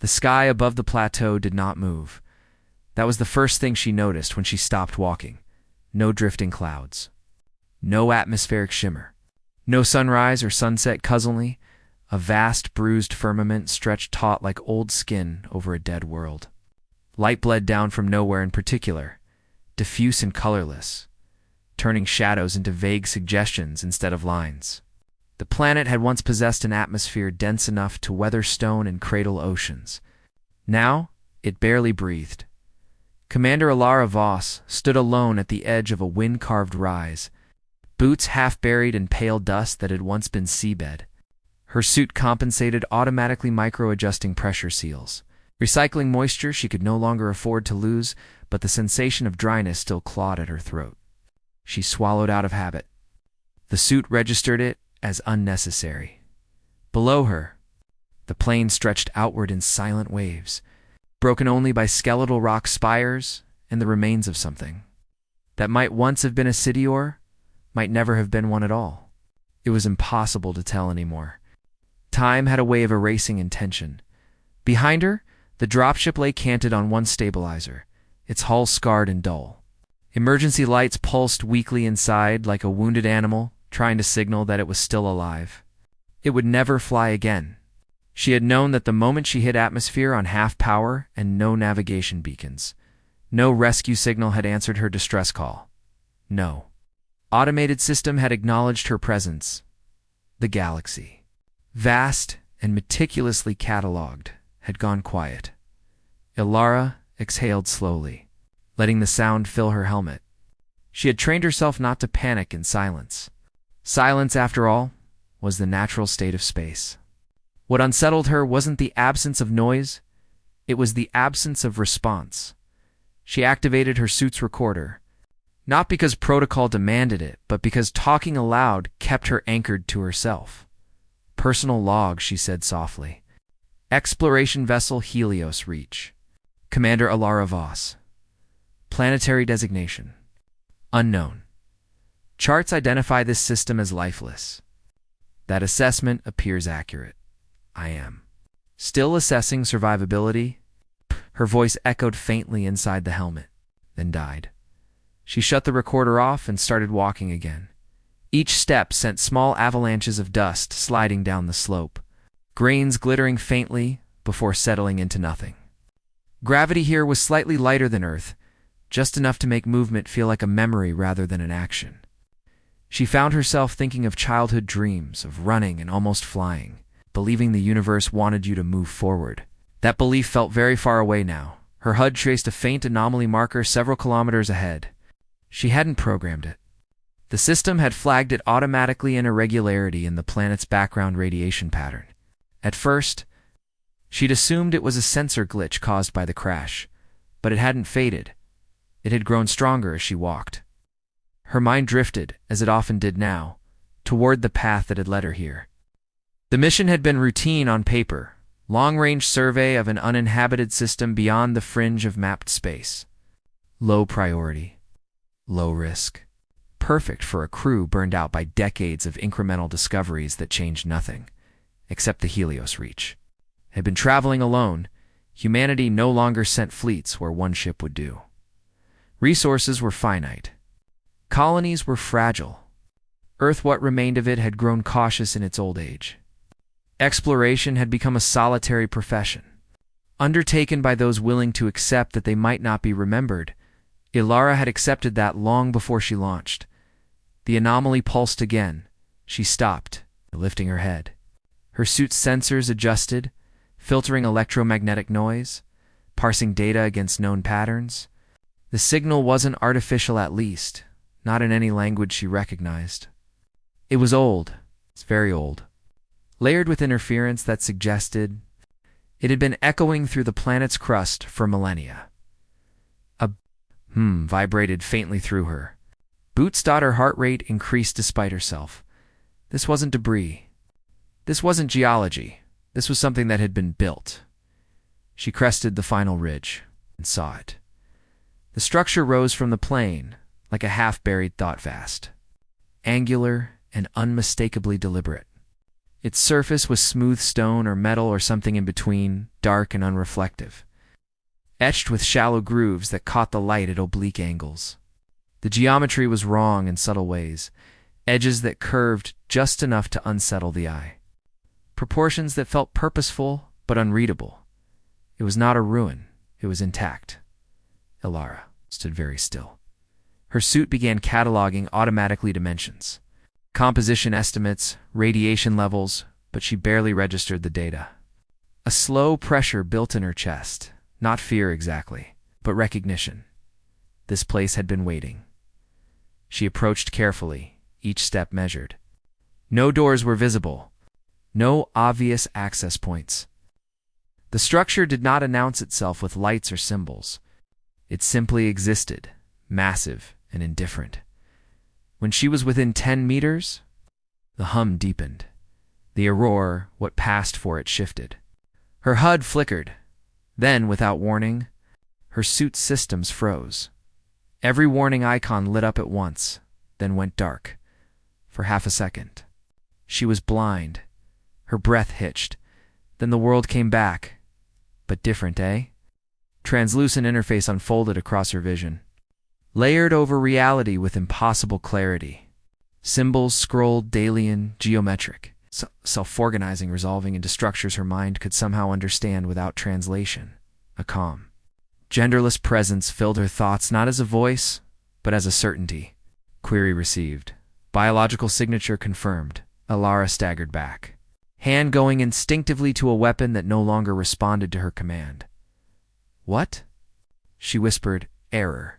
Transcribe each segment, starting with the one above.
The sky above the plateau did not move. That was the first thing she noticed when she stopped walking. No drifting clouds. No atmospheric shimmer. No sunrise or sunset cousinly. A vast, bruised firmament stretched taut like old skin over a dead world. Light bled down from nowhere in particular, diffuse and colorless, turning shadows into vague suggestions instead of lines. The planet had once possessed an atmosphere dense enough to weather stone and cradle oceans. Now, it barely breathed. Commander Alara Voss stood alone at the edge of a wind-carved rise, boots half buried in pale dust that had once been seabed. Her suit compensated, automatically micro-adjusting pressure seals. Recycling moisture she could no longer afford to lose, but the sensation of dryness still clawed at her throat. She swallowed out of habit. The suit registered it as unnecessary. Below her, the plain stretched outward in silent waves, broken only by skeletal rock spires and the remains of something that might once have been a city or might never have been one at all. It was impossible to tell anymore. Time had a way of erasing intention. Behind her, the dropship lay canted on one stabilizer, its hull scarred and dull. Emergency lights pulsed weakly inside like a wounded animal, trying to signal that it was still alive. It would never fly again. She had known that the moment she hit atmosphere on half power and no navigation beacons. No rescue signal had answered her distress call. No automated system had acknowledged her presence. The galaxy, vast and meticulously catalogued, had gone quiet. Alara exhaled slowly, letting the sound fill her helmet. She had trained herself not to panic in silence. Silence, after all, was the natural state of space. What unsettled her wasn't the absence of noise, it was the absence of response. She activated her suit's recorder, not because protocol demanded it, but because talking aloud kept her anchored to herself. Personal log, she said softly. Exploration vessel Helios Reach. Commander Alara Voss. Planetary designation. Unknown. Charts identify this system as lifeless. That assessment appears accurate. I am still assessing survivability. Her voice echoed faintly inside the helmet, then died. She shut the recorder off and started walking again. Each step sent small avalanches of dust sliding down the slope, grains glittering faintly before settling into nothing. Gravity here was slightly lighter than Earth, just enough to make movement feel like a memory rather than an action. She found herself thinking of childhood dreams, of running and almost flying, believing the universe wanted you to move forward. That belief felt very far away now. Her HUD traced a faint anomaly marker several kilometers ahead. She hadn't programmed it. The system had flagged it automatically an irregularity in the planet's background radiation pattern. At first, she'd assumed it was a sensor glitch caused by the crash, but it hadn't faded. It had grown stronger as she walked. Her mind drifted, as it often did now, toward the path that had led her here. The mission had been routine on paper, long-range survey of an uninhabited system beyond the fringe of mapped space. Low priority. Low risk. Perfect for a crew burned out by decades of incremental discoveries that changed nothing, except the Helios Reach. Had been traveling alone, humanity no longer sent fleets where one ship would do. Resources were finite. Colonies were fragile. Earth, what remained of it, had grown cautious in its old age. Exploration had become a solitary profession, undertaken by those willing to accept that they might not be remembered. Alara had accepted that long before she launched. The anomaly pulsed again. She stopped, lifting her head. Her suit's sensors adjusted, filtering electromagnetic noise, parsing data against known patterns. The signal wasn't artificial, at least, not in any language she recognized. It was old. It's very old. Layered with interference that suggested it had been echoing through the planet's crust for millennia. A vibrated faintly through her. Boots' daughter heart rate increased despite herself. This wasn't debris. This wasn't geology. This was something that had been built. She crested the final ridge and saw it. The structure rose from the plain like a half-buried thought vast, angular and unmistakably deliberate. Its surface was smooth stone or metal or something in between, dark and unreflective, etched with shallow grooves that caught the light at oblique angles. The geometry was wrong in subtle ways, edges that curved just enough to unsettle the eye, proportions that felt purposeful but unreadable. It was not a ruin, it was intact. Alara stood very still. Her suit began cataloging automatically dimensions, composition estimates, radiation levels, but she barely registered the data. A slow pressure built in her chest, not fear exactly, but recognition. This place had been waiting. She approached carefully, each step measured. No doors were visible, no obvious access points. The structure did not announce itself with lights or symbols. It simply existed, massive and indifferent. When she was within 10 meters, the hum deepened. The aurora, what passed for it, shifted. Her HUD flickered. Then, without warning, her suit's systems froze. Every warning icon lit up at once, then went dark. For half a second. She was blind. Her breath hitched. Then the world came back. But different, eh? Translucent interface unfolded across her vision, layered over reality with impossible clarity. Symbols scrolled Dalian, geometric, self-organizing, resolving into structures her mind could somehow understand without translation. A calm, genderless presence filled her thoughts not as a voice, but as a certainty. Query received. Biological signature confirmed. Alara staggered back, hand going instinctively to a weapon that no longer responded to her command. What? She whispered, error.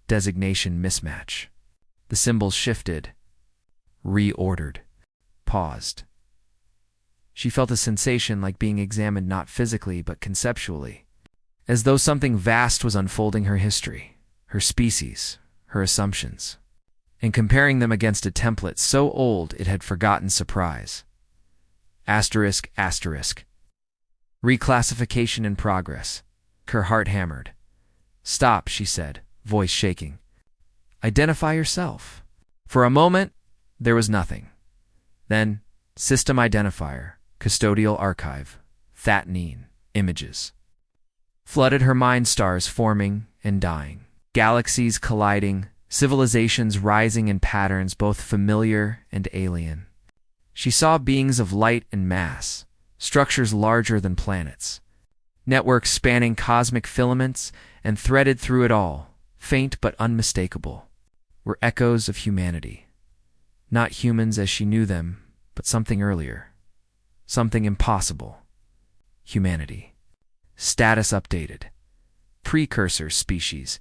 Designation mismatch. The symbols shifted, reordered, paused. She felt a sensation like being examined not physically but conceptually, as though something vast was unfolding her history, her species, her assumptions, and comparing them against a template so old it had forgotten surprise. Asterisk, asterisk. Reclassification in progress. Her heart hammered. Stop, she said, voice shaking. Identify yourself. For a moment, there was nothing. Then, system identifier, custodial archive, Thatnine, images. Flooded her mind, stars forming and dying, galaxies colliding, civilizations rising in patterns both familiar and alien. She saw beings of light and mass, structures larger than planets, networks spanning cosmic filaments, and threaded through it all, faint but unmistakable, were echoes of humanity. Not humans as she knew them, but something earlier, something impossible. Humanity. Status updated. Precursor species.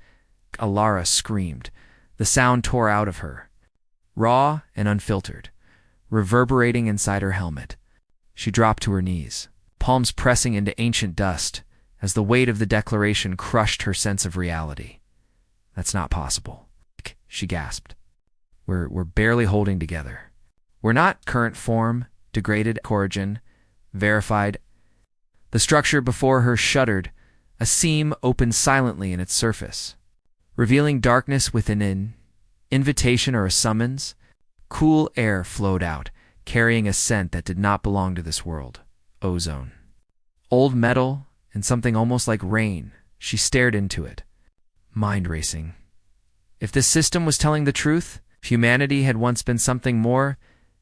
Alara screamed. The sound tore out of her, raw and unfiltered, reverberating inside her helmet. She dropped to her knees, palms pressing into ancient dust, as the weight of the declaration crushed her sense of reality. That's not possible, she gasped. We're barely holding together. We're not current form, degraded origin, verified. The structure before her shuddered. A seam opened silently in its surface, revealing darkness within an invitation or a summons. Cool air flowed out, carrying a scent that did not belong to this world. Ozone. Old metal and something almost like rain. She stared into it, mind racing. If this system was telling the truth, if humanity had once been something more,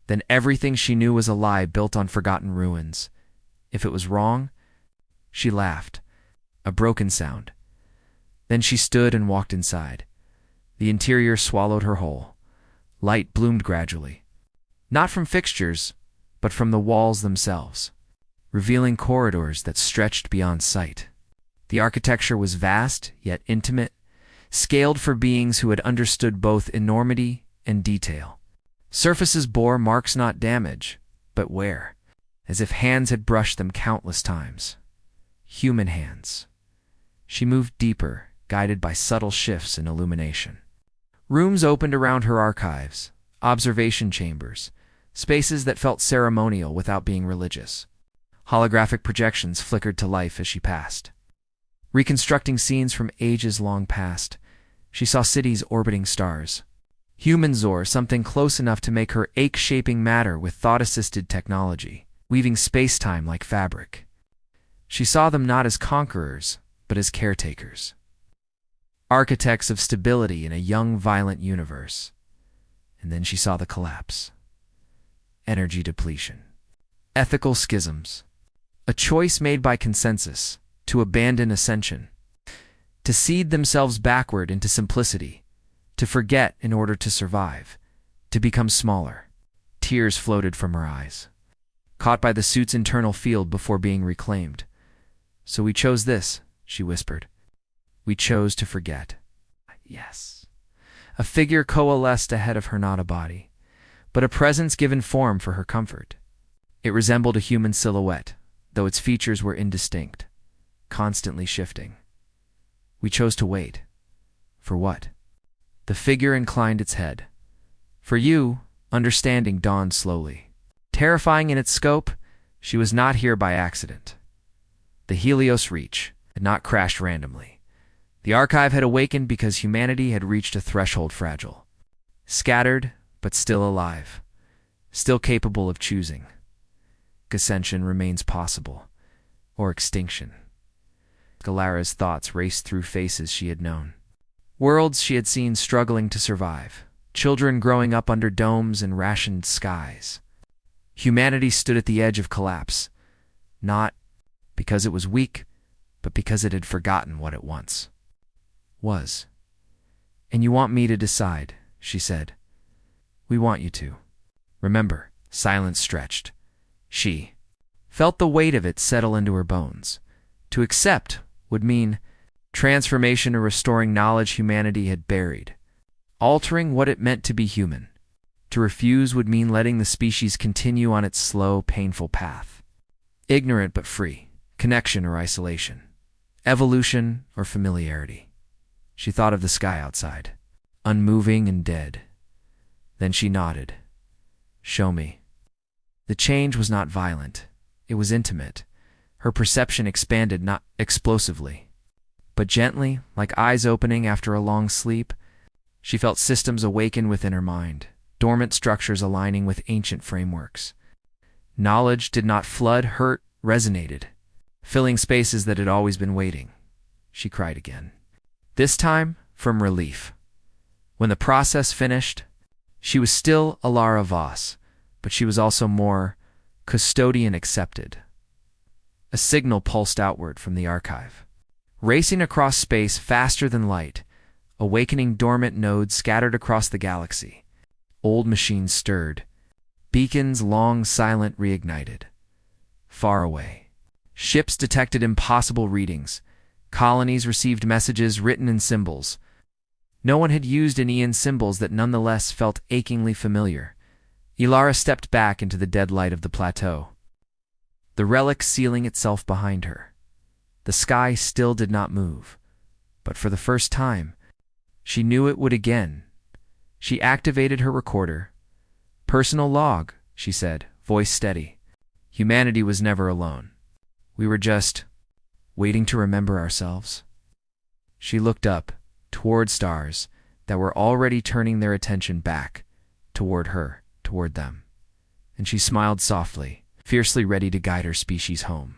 then everything she knew was a lie built on forgotten ruins. If it was wrong, she laughed. A broken sound. Then she stood and walked inside. The interior swallowed her whole. Light bloomed gradually, not from fixtures, but from the walls themselves, revealing corridors that stretched beyond sight. The architecture was vast, yet intimate, scaled for beings who had understood both enormity and detail. Surfaces bore marks not damage, but wear, as if hands had brushed them countless times. Human hands. She moved deeper, guided by subtle shifts in illumination. Rooms opened around her archives, observation chambers, spaces that felt ceremonial without being religious. Holographic projections flickered to life as she passed. Reconstructing scenes from ages long past, she saw cities orbiting stars, Humans, or something close enough to make her ache shaping matter with thought-assisted technology, weaving space-time like fabric. She saw them not as conquerors, but as caretakers. Architects of stability in a young, violent universe. And then she saw the collapse. Energy depletion. Ethical schisms. A choice made by consensus to abandon ascension. To cede themselves backward into simplicity. To forget in order to survive. To become smaller. Tears floated from her eyes. Caught by the suit's internal field before being reclaimed. "So we chose this," she whispered. "We chose to forget." Yes. A figure coalesced ahead of her, not a body, but a presence given form for her comfort. It resembled a human silhouette, though its features were indistinct, constantly shifting. "We chose to wait." "For what?" The figure inclined its head. "For you," understanding dawned slowly. Terrifying in its scope, she was not here by accident. The Helios Reach had not crashed randomly. The archive had awakened because humanity had reached a threshold, fragile. Scattered, but still alive. Still capable of choosing. Ascension remains possible. Or extinction. Galara's thoughts raced through faces she had known. Worlds she had seen struggling to survive. Children growing up under domes and rationed skies. Humanity stood at the edge of collapse. Not because it was weak, but because it had forgotten what it once was. "And you want me to decide," she said. "We want you to. Remember." Silence stretched. She felt the weight of it settle into her bones. To accept would mean transformation or restoring knowledge humanity had buried, altering what it meant to be human. To refuse would mean letting the species continue on its slow, painful path. Ignorant but free, connection or isolation, evolution or familiarity. She thought of the sky outside, unmoving and dead. Then she nodded. "Show me." The change was not violent. It was intimate. Her perception expanded not explosively, but gently, like eyes opening after a long sleep. She felt systems awaken within her mind, dormant structures aligning with ancient frameworks. Knowledge did not flood, hurt, resonated, filling spaces that had always been waiting. She cried again. This time from relief. When the process finished, she was still Alara Voss, but she was also more custodian accepted. A signal pulsed outward from the archive. Racing across space faster than light, awakening dormant nodes scattered across the galaxy. Old machines stirred. Beacons, long silent, reignited. Far away. Ships detected impossible readings. Colonies received messages written in symbols. No one had used Aenean symbols that nonetheless felt achingly familiar. Ilara stepped back into the dead light of the plateau. The relic sealing itself behind her. The sky still did not move, but for the first time, she knew it would again. She activated her recorder. "Personal log," she said, voice steady. "Humanity was never alone. We were just waiting to remember ourselves." She looked up, toward stars that were already turning their attention back, toward her, toward them. And she smiled softly, fiercely ready to guide her species home.